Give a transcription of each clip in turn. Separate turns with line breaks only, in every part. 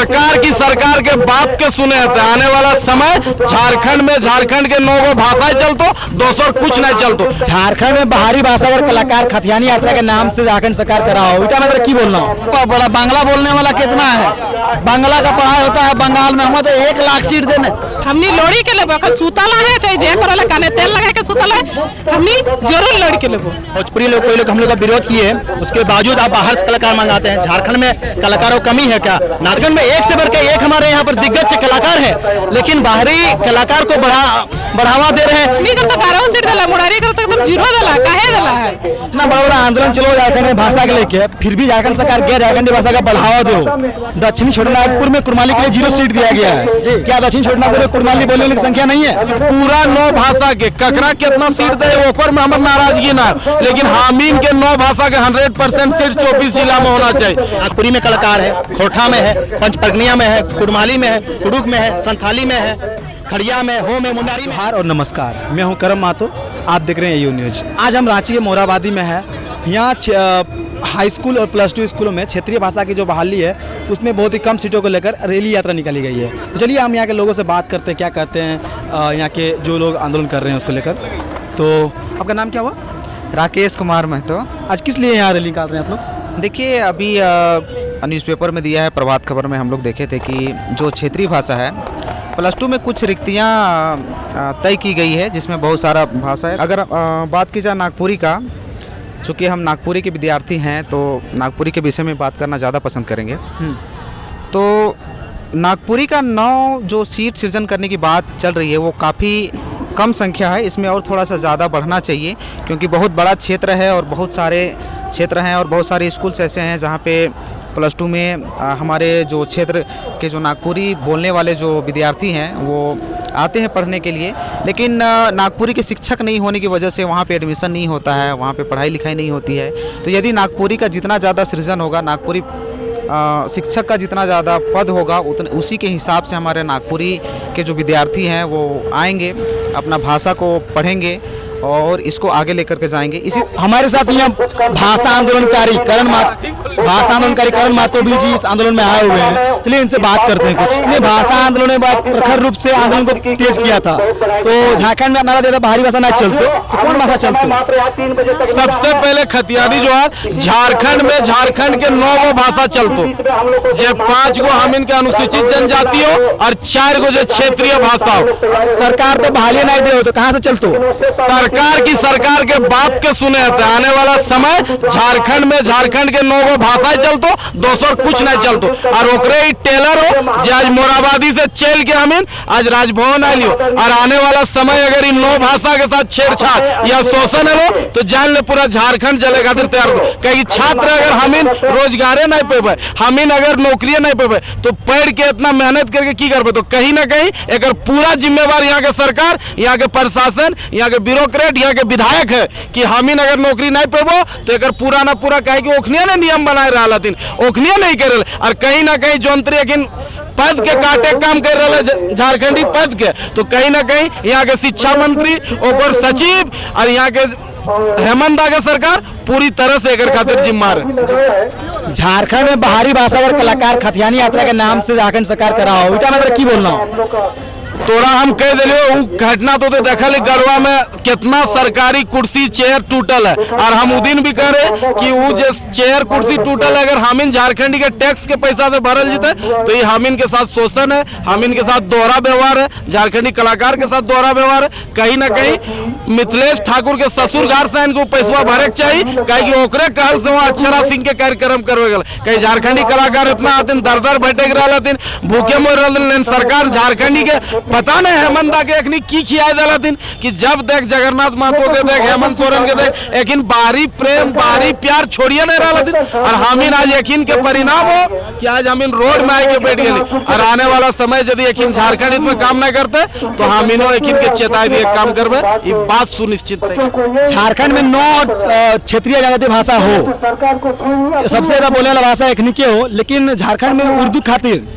सरकार के बात के सुने थे। आने वाला समय झारखंड के 9 भाषाएं चलतो, दोसर कुछ नहीं चलतो।
झारखंड में बाहरी भाषा और कलाकार खतियानी यात्रा के नाम से झारखंड सरकार करा हो, इटा मतलब की बोलना
बड़ा बांग्ला बोलने वाला कितना है? बांग्ला का पढ़ाई होता है बंगाल में, हम तो 1 लाख सीट देने।
हमनी लोड़ी के लेबो, सुतला है चाहे जे करले काने तेल लगा के सुतला है, हमनी जरूर लोड़ी के लेबो।
भोजपुरी लोग कोई लोग हम लोग का विरोध किए, उसके बावजूद आप बाहर से कलाकार मंगाते हैं। झारखंड में कलाकारों की कमी है क्या? नाटक में एक से बढ़ के एक हमारे यहाँ पर दिग्गज कलाकार है, लेकिन बाहरी कलाकार को बढ़ावा दे रहे हैं।
नहीं करता कारो सीट देला, मुरारी करता एकदम जीरो देला, काहे देला है?
इतना बड़ा बड़ा आंदोलन चलो झारखंड में भाषा के लेके, फिर भी झारखंड सरकार गैर झारखंडी भाषा का बढ़ावा दो। दक्षिणी छोटानागपुर में कुर्माली के लिए 0 सीट दिया गया है। क्या दक्षिणी छोटानागपुर में कुर्माली बोलने वाली संख्या नहीं है?
पूरा 9 भाषा के ककरा कितना सीट दे ओकर में हमार नाराजगी ना, लेकिन हामिन के 9 भाषा के 100% सीट 24 जिला में होना चाहिए।
नागपुरी में कलाकार है, खोटा में है, पंचपरगनिया में है, कुड़माली में है, कुड़ुक में है, संथाली में है, खड़िया में, हो में, मुंडारी में। और नमस्कार, मैं हूं करम मातो, आप देख रहे हैं यू न्यूज। आज हम रांची के मोराबादी में है। यहाँ हाई स्कूल और +2 स्कूलों में क्षेत्रीय भाषा की जो बहाली है उसमें बहुत ही कम सीटों को लेकर रैली यात्रा निकाली गई है। तो चलिए हम यहाँ के लोगों से बात करते हैं, क्या कहते हैं यहाँ के जो लोग आंदोलन कर रहे हैं उसको लेकर। तो आपका नाम क्या हुआ?
राकेश कुमार महतो।
आज किस लिए यहाँ रैली निकाल रहे हैं आप लोग?
देखिए, अभी न्यूज़पेपर में दिया है, प्रभात खबर में हम लोग देखे थे कि जो क्षेत्रीय भाषा है +2 में कुछ रिक्तियाँ तय की गई है, जिसमें बहुत सारा भाषा है। अगर बात की जाए नागपुरी का, चूँकि हम नागपुरी के विद्यार्थी हैं तो नागपुरी के विषय में बात करना ज़्यादा पसंद करेंगे। तो नागपुरी का 9 जो सीट सृजन करने की बात चल रही है वो काफ़ी कम संख्या है। इसमें और थोड़ा सा ज़्यादा बढ़ना चाहिए, क्योंकि बहुत बड़ा क्षेत्र है और बहुत सारे क्षेत्र हैं और बहुत सारे स्कूल्स ऐसे हैं जहाँ पे +2 में हमारे जो क्षेत्र के जो नागपुरी बोलने वाले जो विद्यार्थी हैं वो आते हैं पढ़ने के लिए, लेकिन नागपुरी के शिक्षक नहीं होने की वजह से वहाँ पे एडमिशन नहीं होता है, वहाँ पे पढ़ाई लिखाई नहीं होती है। तो यदि नागपुरी का जितना ज़्यादा सृजन होगा, नागपुरी शिक्षक का जितना ज़्यादा पद होगा, उसी के हिसाब से हमारे नागपुरी के जो विद्यार्थी हैं वो आएंगे, अपना भाषा को पढ़ेंगे और इसको आगे लेकर के जाएंगे। इसी
हमारे साथ यहाँ भाषा आंदोलनकारी करण मातो भी जी इस आंदोलन में आए हुए हैं। चलिए इनसे बात करते हैं। कुछ ये भाषा आंदोलन ने बहुत प्रखर रूप से आंदोलन को तेज किया था। तो झारखंड में नारा देता बाहरी भाषा ना चलते, तो कौन भाषा चलती?
सबसे पहले खतियानी जो है झारखंड के 9 भाषा चलतो, जो 5 गो हम इनके अनुसूचित जनजाति हो और 4 गो जो क्षेत्रीय भाषा हो।
सरकार तो बहाली नहीं दे हो तो कहाँ से चलतो?
सरकार के बात के सुने थे। आने वाला समय झारखंड के 9 भाषाएं चलतो, दोसर कुछ नहीं चलतो। और ओकरे ही टेलर हो जो आज मोराबादी से चल के हमीन आज राजभवन आइलियो। और आने वाला समय अगर इन 9 भाषा के साथ छेड़छाड़ या शोषण है तो जान ले पूरा झारखंड जले खातिर तैयार हो। कहीं छात्र अगर हमीन रोजगारे नहीं पेबे, हमीन अगर नौकरी नहीं पेबे तो पढ़ के इतना मेहनत करके की करबे? तो कहीं ना कहीं एक पूरा जिम्मेवार यहाँ के सरकार, यहाँ के प्रशासन, यहाँ के ब्यूरोक्रेट, यहाँ के विधायक है कि हमीन अगर नौकरी नहीं पेबो तो एक पूरा ना पूरा कहे कि ओखनिया ने नियम बनाए रहा, ओखनिया नहीं करे। और कहीं ना कहीं जोंतरी पद के काटे काम कर रहे झारखंडी पद के, तो कहीं ना कहीं यहाँ के शिक्षा मंत्री और सचिव और यहाँ के हेमंत आगे सरकार पूरी तरह से एक खातिर जिम्मेदार है।
झारखंड में बाहरी भाषा और कलाकार खतियानी यात्रा के नाम से झारखंड सरकार करा हो, इटा मतलब की बोलना?
तोरा हम कह दिलियो घटना तो देखल गरवा में कितना सरकारी कुर्सी चेयर टूटल है। और हम उ दिन भी कह रहे कि वो जो चेयर कुर्सी टूटल है, अगर हमीन झारखंडी के टैक्स के पैसा से भरल जीते तो ये हमीन के साथ शोषण है, हमीन के साथ दोहरा व्यवहार है, झारखंडी कलाकार के साथ दोहरा व्यवहार है। कहीं ना कहीं मिथिलेश ठाकुर के ससुर घर से इनको पैसा भरे के चाहिए, कहीं ओकरे कहल से वहाँ अक्षरा सिंह के कार्यक्रम करवे गल। कहीं झारखंडी कलाकार इतना आते दर बैठे रहा, भूखे मर रहा। सरकार झारखंडी के पता नहीं हेमंत के एखनी की खिया दिलाथिन कि जब देख जगन्नाथ महतो के देख, हेमंत सोरेन के देख, लेकिन बाहरी प्रेम बाहरी प्यार छोड़िए नहीं रहा। और हमीन आज यकीन के परिणाम हो कि आज हमीन रोड में आके बैठ गए। और आने वाला समय यदि यकीन झारखंड इसमें काम नहीं करते तो हमीनो यकीन के चेताई दिए काम करबे, ये बात सुनिश्चित है।
झारखंड में 9 क्षेत्रीय जनजातीय भाषा हो, सबसे ज्यादा बोलने वाला भाषा एखनी के हो, लेकिन झारखंड में उर्दू खातिर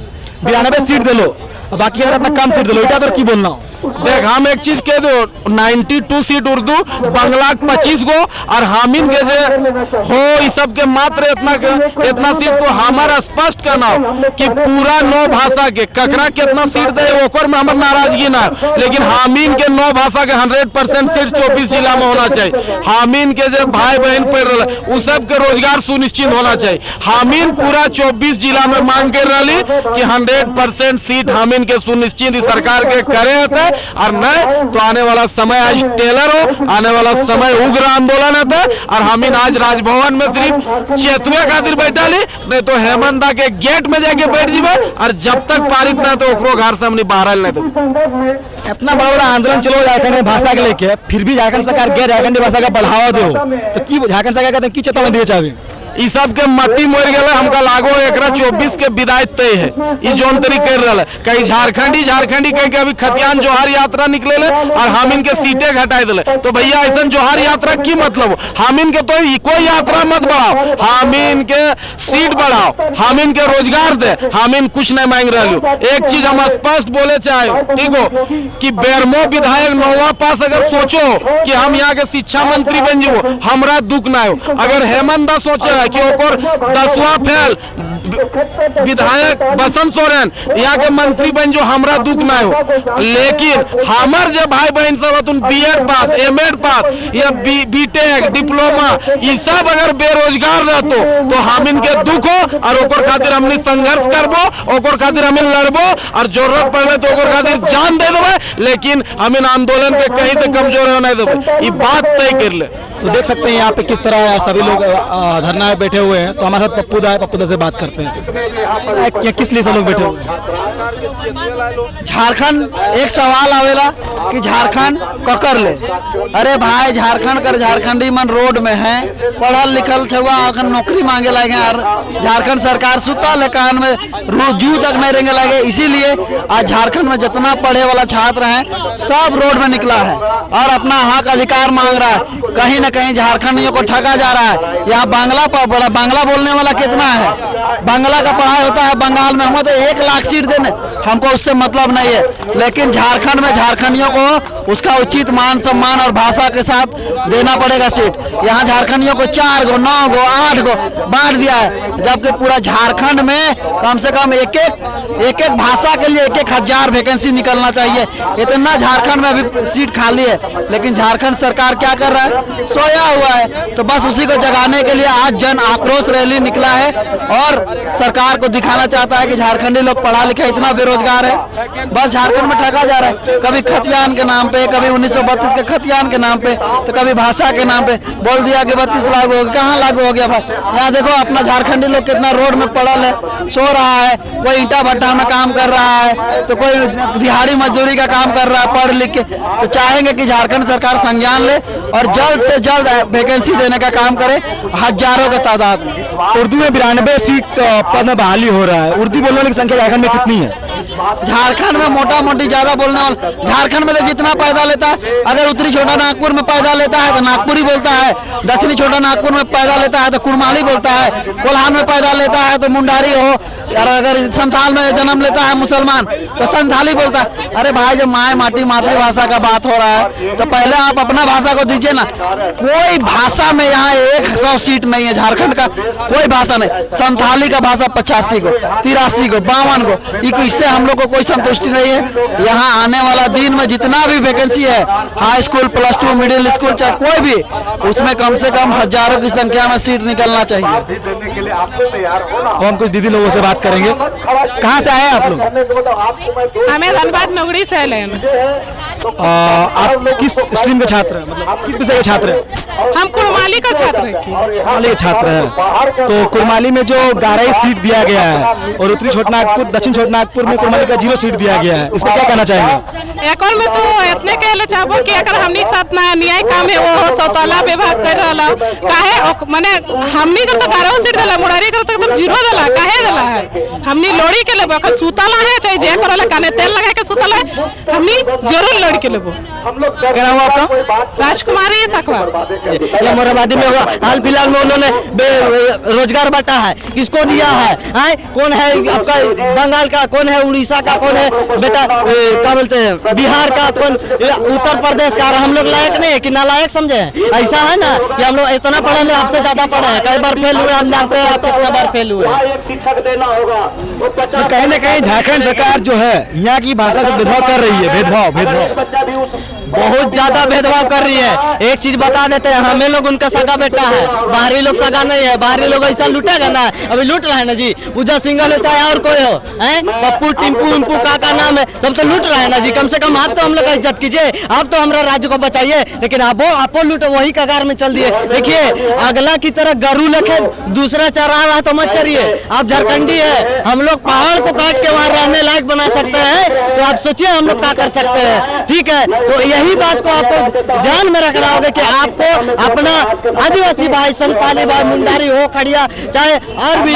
92 सीट दिलो, बाकी अगर कम सीट दिलो, इटा तो की बोलना?
देख हम एक चीज कह दो, 92 सीट उर्दू, बंगला 25 गो और हामिन के जे हो इस सब के मात्र इतना सीट। तो हमारा स्पष्ट कहना हो कि पूरा 9 भाषा के ककरा कितना सीट दे ओकर में हमार नाराजगी ना, लेकिन हामिन के 9 भाषा के 100% सीट 24 जिला में होना चाहिए। हामिन के जो भाई बहन पढ़ रहे उस सब के रोजगार सुनिश्चित होना चाहिए। हामिन पूरा 24 जिला में मांग कर रही कि 100% सीट हामिन के सुनिश्चित सरकार के करे थे, और नहीं तो आने वाला समय आज टेलर हो, आने वाला समय उग्र आंदोलन है। और हामिन आज राजभवन में सिर्फ चेतुए खातिर बैठा ली, नहीं तो हेमंत दा के गेट में जाके बैठ जीवे, और जब तक पारित ना तो ओकरो घर से हमने बाहर नहीं तो
इतना बड़ा आंदोलन चलो झारखंड भाषा के लेके, फिर भी झारखंड सरकार गैर झारखंडी भाषा का बढ़ावा दो, तो की झारखंड सरकार कहते हैं की चेतावनी दिए चाहे
ई सब के मती मर गए हमका लागो एकरा 24 के विदाई तय है। ई जोन तरी कर रहा है कहीं झारखंडी कह के अभी खतियान जोहार यात्रा निकले ले और हामिन के सीटें घटाई दिले। तो भैया ऐसा जोहार यात्रा की मतलब? हामिन के तो कोई यात्रा मत बढ़ाओ, हामिन के सीट बढ़ाओ, हामिन के रोजगार दे, हामिन कुछ नहीं मांग रही हो। एक चीज हम स्पष्ट बोले चाहे, ठीक हो कि बेरमो विधायक 9वां पास अगर सोचो कि हम यहाँ के शिक्षा मंत्री बन जीवो, हमरा दुख ना हो। अगर हेमंत दा सोचे कि ओकर 10वां फेल विधायक बसंत सोरेन यहाँ के मंत्री बन जो, हमरा दुख ना हो। लेकिन हमार जो भाई बहन सब बीएड पास, एमएड पास या बीटेक डिप्लोमा ये सब अगर बेरोजगार रहतो तो हम इनके दुख हो, और ओकर खातिर हमने संघर्ष करबो, ओकर खातिर हमें लड़बो, और जरूरत पड़े तो ओकर खातिर जान दे देवे, लेकिन हम इन आंदोलन के कहीं से कमजोर होने देवे। ये बात तय कर ले।
तो देख सकते हैं यहाँ पे किस तरह सभी लोग धरना में बैठे हुए हैं। तो हमारे साथ पप्पू दा से बात करते हैं। किस लिए सब लोग बैठे हुए हैं?
झारखंड एक सवाल आवेला कि झारखंड ककर ले। अरे भाई झारखंड कर झारखंडी मन रोड में है, पढ़ल लिखल छुआ अखन नौकरी मांगे लगे, और झारखंड सरकार सुता ले कान में जू तक नहीं रेंगे लगे। इसीलिए आज झारखंड में जितना पढ़े वाला छात्र है सब रोड में निकला है और अपना हक अधिकार मांग रहा है। कहीं न कहीं झारखंडियों को ठगा जा रहा है। यहाँ बांग्ला बोलने वाला कितना है? बांग्ला का पढ़ाई होता है बंगाल में, हम तो 1 लाख सीट देने, हमको उससे मतलब नहीं है। लेकिन झारखंड में झारखंडियों को उसका उचित मान सम्मान और भाषा के साथ देना पड़ेगा सीट। यहाँ झारखंडियों को 4 गो 9 गो 8 गो बांट दिया है, जबकि पूरा झारखंड में कम से कम एक एक भाषा के लिए 1,000 वैकेंसी निकलना चाहिए। इतना झारखंड में अभी सीट खाली है, लेकिन झारखंड सरकार क्या कर रहा है? सोया हुआ है। तो बस उसी को जगाने के लिए आज जन आक्रोश रैली निकला है और सरकार को दिखाना चाहता है कि झारखंडी लोग पढ़ा लिखा इतना बेरोजगार है, बस झारखंड में ठगा जा रहा है। कभी खतियान के नाम पे, कभी 1932 के खतियान के नाम पे, तो कभी भाषा के नाम पे बोल दिया कि 32 लागू हो गया। कहाँ लागू हो गया भाई? यहाँ देखो अपना झारखंडी लोग कितना रोड में पड़ल है, सो रहा है। कोई ईंटा भट्टा में काम कर रहा है, तो कोई दिहाड़ी मजदूरी का काम कर रहा है पढ़ लिख के। तो चाहेंगे कि झारखंड सरकार संज्ञान ले और जल्द से जल्द वैकेंसी देने का काम करे, हजारों के तादाद में।
उर्दू में 92 सीट पद में बहाली हो रहा है। उर्दू बोलने वाली संख्या झारखंड में कितनी है?
झारखंड में मोटा मोटी ज्यादा बोलने वाला, झारखंड में जितना पैदा लेता है, अगर उत्तरी छोटा नागपुर में पैदा लेता है तो नागपुरी बोलता है, दक्षिणी छोटा नागपुर में पैदा लेता है तो कुड़माली बोलता है, कोल्हान में पैदा लेता है तो मुंडारी हो, और अगर संथाल में जन्म लेता है मुसलमान तो संथाली बोलता है। अरे भाई जब माए माटी मातृभाषा का बात हो रहा है तो पहले आप अपना भाषा को दीजिए ना। कोई भाषा में यहाँ 100 सीट नहीं है झारखंड का, कोई भाषा नहीं। संथाली का भाषा 85 को, 83 को, 52 को, इससे हम लोग को कोई संतुष्टि नहीं है। यहाँ आने वाला दिन में जितना भी वैकेंसी है, हाई स्कूल, +2, मिडिल स्कूल, चाहे कोई भी, उसमें कम से कम हजारों की संख्या में सीट निकलना चाहिए।
अब हम कुछ दीदी लोगों से बात करेंगे। कहाँ से आए आप लोग?
हमें धनबाद नगरी से लेन।
आप किस स्ट्रीम के छात्र हैं, मतलब किस विषय के छात्र हैं?
हम कुड़माली का छात्र हैं।
कुड़माली के छात्र हैं। तो कुड़माली में जो 11 सीट दिया गया है और उत्तरी छोटनागपुर, दक्षिण छोटनागपुर में कुड़माली का 0 सीट दिया गया है, इस पर क्या कहना चाहेंगे?
एक में तो इतने कहले चाहबो कि अगर हमनी के साथ न्याय काम है वो सौताला विभाग कर रहा काहे माने हमनी के तो 11 सीट दिला, मुरारी के तो एकदम 0 दिला, काहे दिला है? हमनी लोड़ी के लेबो, सुतला है चाहे जे करला काने तेल लगा के सुतला है, हमनी जरूर लड़ के लेबो।
क्या नाम हुआ आपका?
राजकुमारी सकवा।
ये मोराबादी में हुआ, हाल फिलहाल में उन्होंने रोजगार बांटा है, किसको दिया है? कौन है आपका बंगाल का, कौन है उड़ीसा का, कौन है बेटा क्या बोलते हैं बिहार का, कौन उत्तर प्रदेश का? हम लोग लायक नहीं है कि नालायक समझे हैं? ऐसा है ना कि हम लोग इतना पढ़े हैं, आपसे ज्यादा पढ़े हैं, कई बार फेल हुए, हम जानते हैं आप कितना बार फेल हुए।
तो कहीं ना कहीं झारखंड सरकार जो है यहाँ की भाषा से भेदभाव कर रही है, भेदभाव
बहुत ज्यादा भेदभाव कर रही है। एक चीज बता देते हैं, हमें लोग उनका सगा बेटा है, बाहरी लोग सगा नहीं है। बाहरी लोग ऐसा लूटेगा ना, अभी लूट रहा है ना जी, पूजा सिंगल हो चाहे और कोई हो, पप्पू टिम्पू उम्पू का नाम है, सब तो लूट रहा है ना जी। कम से कम आप तो हम लोग का इज्जत कीजिए, आप तो हमारा राज्य को बचाइए, लेकिन आप लूट वही कगार में चल दिए। देखिए अगला की तरह गरू लखे दूसरा चरा रहा तो मत चरिए। आप झारखंडी है, हम लोग पहाड़ को काट के वहाँ रहने लायक बना सकते हैं, तो आप सोचिए हम लोग क्या कर सकते हैं। ठीक है, तो यही बात को आपको ध्यान में रखना होगा कि आपको अपना आदिवासी भाई, संथाली भाई, मुंडारी हो, खड़िया, चाहे और भी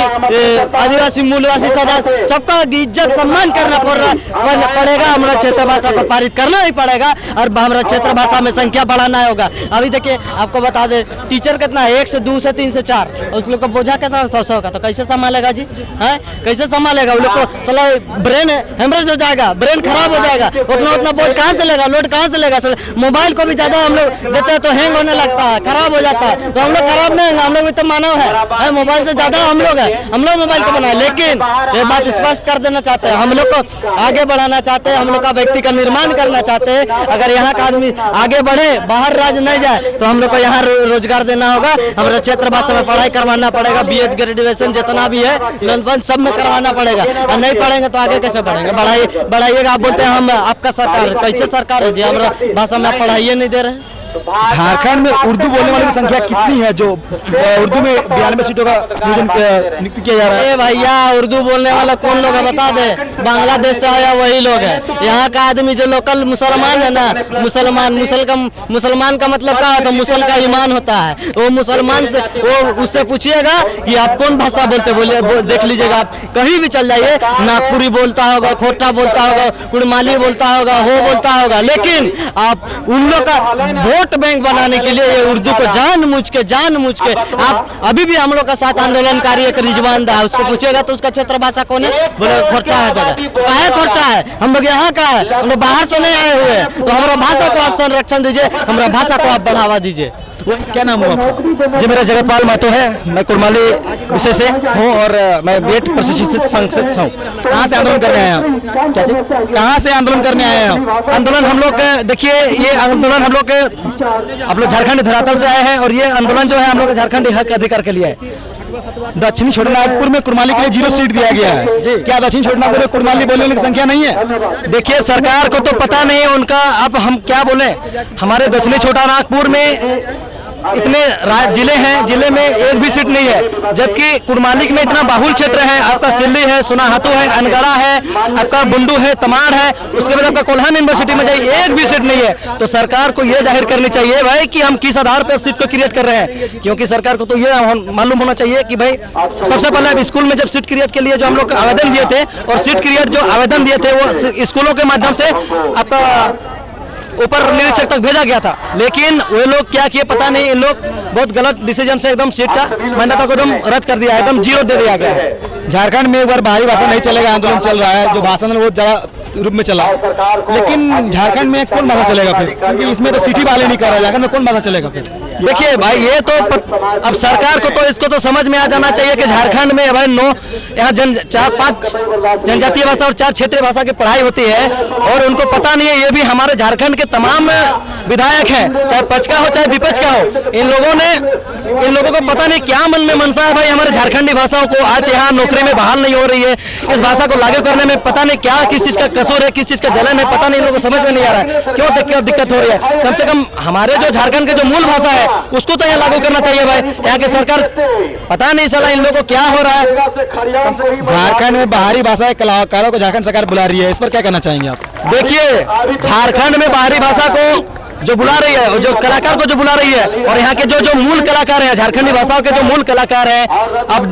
आदिवासी मूलवासी सदा सबका इज्जत सम्मान करना पड़ेगा। हमारा क्षेत्र भाषा को पारित करना ही पड़ेगा और हमारा क्षेत्र भाषा में संख्या बढ़ाना होगा। अभी देखिए आपको बता दे, टीचर कितना है, 1 से 2 से 3 से 4, उस लोग का बोझा कितना 100 का, तो कैसे संभालेगा जी? है कैसे संभालेगा? उन लोग को साला ब्रेन हेमरेज हो जाएगा, ब्रेन खराब हो जाएगा, उतना बोझ कहाँ से लेगा, लोड कहाँ से लेगा? मोबाइल को भी ज्यादा हम लोग देते हैं तो हैंग होने लगता है, खराब हो जाता है। तो हम लोग खराब नहीं है, हम लोग भी तो मानव है, मोबाइल से ज्यादा हम लोग है, हम लोग मोबाइल को बनाए। लेकिन ये बात स्पष्ट कर देना चाहते हैं, हम लोग को आगे बढ़ाना चाहते हैं, हम लोग का व्यक्ति का निर्माण करना चाहते हैं। अगर यहाँ का आदमी आगे बढ़े, बाहर राज्य नहीं जाए, तो हम लोग को यहाँ रोजगार देना होगा। हमारे क्षेत्र भाषा में पढ़ाई करवाना पड़ेगा, BEd ग्रेजुएशन जितना भी है सब में करवाना पड़ेगा। और नहीं पढ़ेंगे तो आगे कैसे बढ़ेंगे? बढ़ाइएगा। आप बोलते हैं हम आपका सरकार, कैसे सरकार है जी? हमारा भाषा में आप पढ़ाइए नहीं दे रहे हैं।
झारखंड में उर्दू बोलने वालों की संख्या कितनी है जो उर्दू में 92 सीटों का नियुक्त किया जा रहा है?
भैया उर्दू बोलने वाला कौन लोग है बता दे? बांग्लादेश से आया वही लोग है। यहाँ का आदमी जो लोकल मुसलमान है ना, मुसलमान का मतलब क्या होता है? मुसल का ईमान होता है। वो मुसलमान से वो उससे पूछिएगा कि आप कौन भाषा बोलते, देख लीजिएगा आप कहीं भी चल जाइए, नागपुरी बोलता होगा, खोटा बोलता होगा, कुड़माली बोलता होगा, हो बोलता होगा। लेकिन आप उन लोग का वोट बैंक बनाने के लिए ये उर्दू को जानबूझ के आप अभी भी हम लोग का साथ आंदोलनकारी एक रिजवान दा है, उसको पूछेगा तो उसका क्षेत्र भाषा कौन है? बोले खोटा है। दादा काहे खोटा है? हम लोग यहाँ का है, हम लोग बाहर से नहीं आए हुए हैं। तो हमारा भाषा को आप संरक्षण दीजिए, हमारा भाषा को आप बढ़ावा दीजिए।
क्या नाम हुआ आपका? जी मेरा जगतपाल महतो है, मैं कुड़माली विषय से हूँ और मैं BEd प्रशिक्षित संघ से हूँ। कहाँ से आंदोलन करने आए हैं? क्या चीज? कहाँ से आंदोलन करने आए हैं? आंदोलन हम लोग देखिए, ये आंदोलन हम लोग झारखंड धरातल से आए हैं और ये आंदोलन जो है हम लोग झारखंड हक अधिकार के लिए है। दक्षिणी छोटानागपुर में कुड़माली के लिए 0 सीट दिया गया है। क्या दक्षिणी छोटानागपुर में कुड़माली बोलने वाली संख्या नहीं है? देखिए सरकार को तो पता नहीं है उनका, अब हम क्या बोले। हमारे दक्षिणी छोटानागपुर में इतने जिले हैं, जिले में एक भी सीट नहीं है, जबकि कुड़माली में इतना बाहुल क्षेत्र है। आपका सिल्ली है, सोनाहातू है, अनगढ़ा है, आपका बुंडू है, तमाड़ है, उसके बाद आपका कोल्हान यूनिवर्सिटी में जाइए, एक भी सीट नहीं है। तो सरकार को यह जाहिर करनी चाहिए भाई कि हम किस आधार पर सीट को क्रिएट कर रहे हैं, क्योंकि सरकार को तो ये मालूम होना चाहिए कि भाई सबसे पहले स्कूल में जब सीट क्रिएट के लिए जो हम लोग आवेदन दिए थे और सीट क्रिएट जो आवेदन दिए थे वो स्कूलों के माध्यम से आपका ऊपर निरीक्षक तक भेजा गया था। लेकिन वे लोग क्या किए पता नहीं, इन लोग बहुत गलत डिसीजन से एकदम सीट का मान्यता को एकदम रद्द कर दिया है, एकदम 0 दे दिया गया है। झारखंड में एक बार बाहरी भाषा नहीं चलेगा, आंदोलन चल रहा है, जो भाषण वो ज्यादा रूप में चला, लेकिन झारखंड में कौन भाषा चलेगा फिर? क्योंकि इसमें तो सिटी वाले नहीं कर रहे, झारखंड में कौन भाषा चलेगा फिर?
देखिए भाई ये तो अब सरकार को तो इसको तो समझ में आ जाना चाहिए कि झारखंड में भाई यहाँ 4-5 जनजातीय भाषा और 4 क्षेत्रीय भाषा की पढ़ाई होती है और उनको पता नहीं है। ये भी हमारे झारखंड के तमाम विधायक हैं, चाहे पक्ष का हो चाहे विपक्ष का हो, इन लोगों को पता नहीं क्या मन में मनसा है भाई हमारे झारखंडी भाषाओं को आज यहाँ नौकरी में बहाल नहीं हो रही है। इस भाषा को लागू करने में पता नहीं क्या, किस चीज का कसूर है, किस चीज का जलन है, पता नहीं, इन लोगों को समझ में नहीं आ रहा है क्यों दिक्कत हो रही है। कम से कम हमारे जो झारखंड के जो मूल भाषा है उसको तो यहाँ लागू करना चाहिए भाई। यहाँ की सरकार पता नहीं चला इन लोगों को क्या हो रहा है।
झारखंड में बाहरी भाषा के कलाकारों को झारखंड सरकार बुला रही है, इस पर क्या कहना चाहेंगे आप?
देखिए झारखंड में बाहरी भाषा को
जो बुला रही है, जो कलाकार को जो बुला रही है, और यहाँ के जो जो मूल कलाकार हैं, झारखंडी भाषाओं के जो मूल कलाकार हैं, अब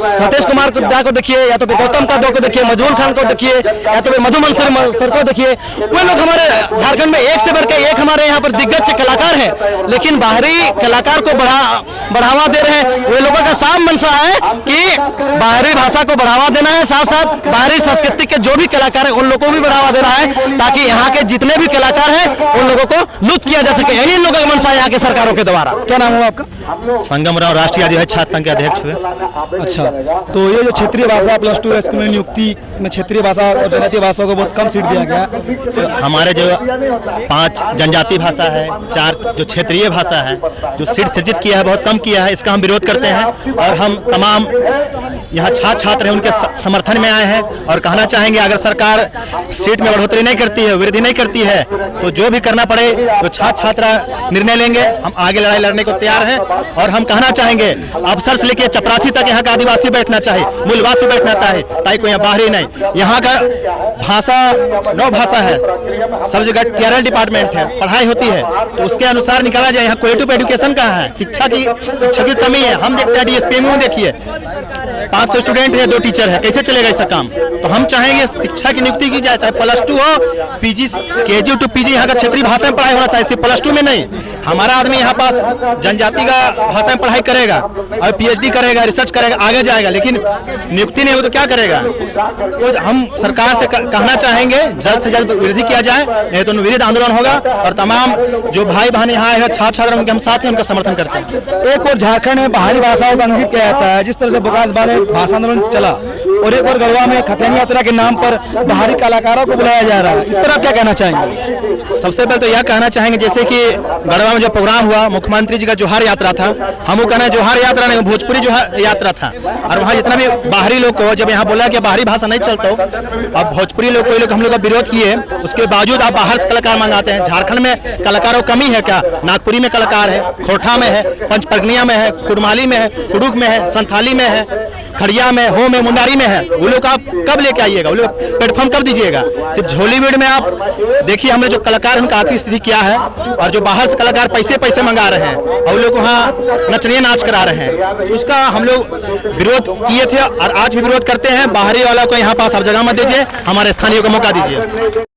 सतीश कुमार दा को देखिए, या तो गौतम का दो को देखिए, मजबूर खान को देखिए, या तो मधु मंसूर सर को देखिए, वे लोग हमारे झारखंड में एक से बढ़ के एक हमारे यहाँ पर दिग्गज कलाकार हैं, लेकिन बाहरी कलाकार को बढ़ावा दे रहे हैं। वे लोगों का साफ मंशा है कि बाहरी भाषा को बढ़ावा देना है, साथ साथ बाहरी संस्कृति के जो भी कलाकार हैं उन लोगों को भी बढ़ावा देना है, ताकि यहाँ के जितने भी कलाकार हैं उन लोगों को लुप्त किया जा सके। यही इन लोगों का मंशा है यहाँ के सरकारों के द्वारा। क्या नाम हुआ आपका?
संगम राव, राष्ट्रीय आदिवासी छात्र संघ के अध्यक्ष हुए।
अच्छा, तो ये जो क्षेत्रीय भाषा +2 स्कूल में नियुक्ति में क्षेत्रीय भाषा और जनजातीय भाषाओं को बहुत कम सीट दिया गया,
तो हमारे जो 5 जनजातीय भाषा है, 4 जो क्षेत्रीय भाषा है, जो सीट सृजित किया है बहुत कम किया है, इसका हम विरोध करते हैं। और हम तमाम यहाँ छात्र हैं उनके समर्थन में आए हैं और कहना चाहेंगे अगर सरकार सीट में बढ़ोतरी नहीं करती है, वृद्धि नहीं करती है, तो जो भी करना पड़े तो छात्र निर्णय लेंगे। हम आगे लड़ाई लड़ने को तैयार हैं। और हम कहना चाहेंगे अफसर से लेकर चपरासी तक यहाँ का आदिवासी बैठना चाहिए, मूलवासी बैठना चाहिए, ताकि कोई यहाँ बाहरी नहीं। यहाँ का भाषा 9 भाषा है, सब जगह टीआरएल डिपार्टमेंट है, पढ़ाई होती है, तो उसके अनुसार निकाला जाए। यहाँ क्वालिटी एजुकेशन कहाँ है? शिक्षा की कमी है। हम देखते हैं डीएसपीएम में देखिए 500 स्टूडेंट है, 2 टीचर है, कैसे चलेगा इसका काम? तो हम चाहेंगे शिक्षा की नियुक्ति की जाए, चाहे +2 हो, पीजी, केजी टू पीजी यहाँ का क्षेत्रीय भाषा में पढ़ाई होना चाहिए, सिर्फ +2 में नहीं। हमारा आदमी यहाँ पास जनजाति का भाषा में पढ़ाई करेगा और पीएचडी करेगा, रिसर्च करेगा, आगे जाएगा, लेकिन नियुक्ति नहीं हो तो क्या करेगा? तो हम सरकार से कहना चाहेंगे जल्द से जल्द वृद्धि किया जाए, नहीं तो विरोध आंदोलन होगा। और तमाम जो भाई बहन यहाँ आए हैं, छात्र उनके हम साथ हैं, उनका समर्थन करते हैं।
एक और झारखंड में बाहरी भाषाओं का अंकित किया जाता है, जिस तरह से बोकारो में भाषा आंदोलन चला, और एक और गढ़वा में खतैनी यात्रा के नाम पर बाहरी कलाकारों को बुलाया जा रहा है, इस पर आप क्या कहना चाहेंगे?
सबसे पहले तो यह कहना चाहेंगे, जैसे कि गढ़वा में जो प्रोग्राम हुआ, मुख्यमंत्री जी का जोहार यात्रा था, हम वो कहना है जोहार यात्रा नहीं, भोजपुरी जोहार यात्रा था। और वहाँ जितना भी बाहरी लोग को जब यहाँ बोला कि बाहरी भाषा नहीं चलता हो, अब भोजपुरी लोग कोई लोग हम लोग का विरोध किए, उसके बावजूद आप बाहर से कलाकार मंगाते हैं। झारखंड में कलाकारों कमी है क्या? नागपुरी में कलाकार है, खोरठा में है, पंचपरगनिया में है, कुड़माली में है, कुडुक में है, संथाली में है, खड़िया में, हो में, मुंडारी में है। वो लोग आप कब लेके आइएगा? वो लोग प्लेटफॉर्म कब दीजिएगा? सिर्फ झोलीबीड़ में आप देखिए, हमने जो कलाकार उनका आर्थिक स्थिति क्या है, और जो बाहर से कलाकार पैसे मंगा रहे हैं और लोग वहाँ नचनिया नाच करा रहे हैं, उसका हम लोग विरोध किए थे और आज भी विरोध करते हैं। बाहरी वाला को यहाँ पास हर जगह मत दीजिए, हमारे स्थानीय को मौका दीजिए।